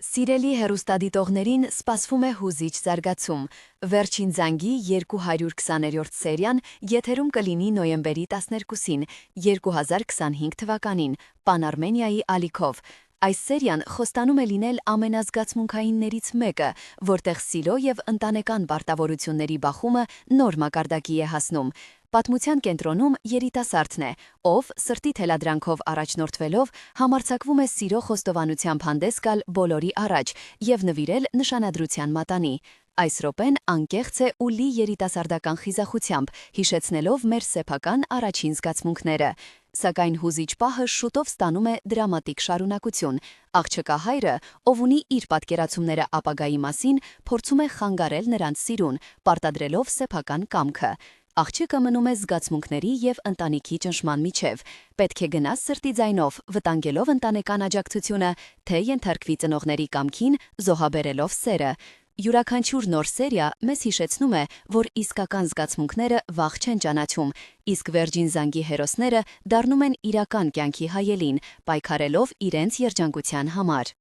Սիրելի հեռուստադիտողներին սպասվում է հուզիչ զարգացում։ Վերջին զանգի 220-րդ սերիան եթերում կլինի նոյեմբերի 12-ին, 2025 թվականին, Պանարմենիայի ալիքով։ Այս սերիան խոստանում է լինել ամենազգացմունքայիններից մեկը, որտեղ սիրո և ընտանեկան պարտավորությունների բախումը նոր մակարդակի է հասնում։ Պատմության կենտրոնում երիտասարդն է, ով սրտի թելադրանքով առաջնորդվելով համարձակվում է սիրո խոստովանությամբ հանդես գալ բոլորի առաջ և նվիրել նշանադրության մատանի։ Այս րոպեն անկեղծ է ու լի երիտասարդական խիզախությամբ, հիշեցնելով մեր սեփական առաջին զգացմունքները։ Սակայն հուզիչ պահը շուտով ստանում է դրամատիկ շարունակություն։ Աղջկա հայրը, ով ունի իր պատկերացումները ապագայի մասին, փորձում է խանգարել նրանց սիրուն, պարտադրելով սեփական կամքը։ Աղջիկը մնում է զգացմունքների և ընտանիքի ճնշման միջև։ Պետք է գնա սրտի ձայնով, վտանգելով ընտանեկան աջակցությունը, թե ենթարկվի ծնողների կամքին, զոհաբերելով սերը։ Յուրաքանչյուր նոր սերիա մեզ հիշեցնում է, որ իսկական զգացմունքները վախ չեն ճանաչում, իսկ վերջին զանգի հերոսները դառնում են իրական կյանքի հայելին, պայքարելով իրենց երջանկության համար։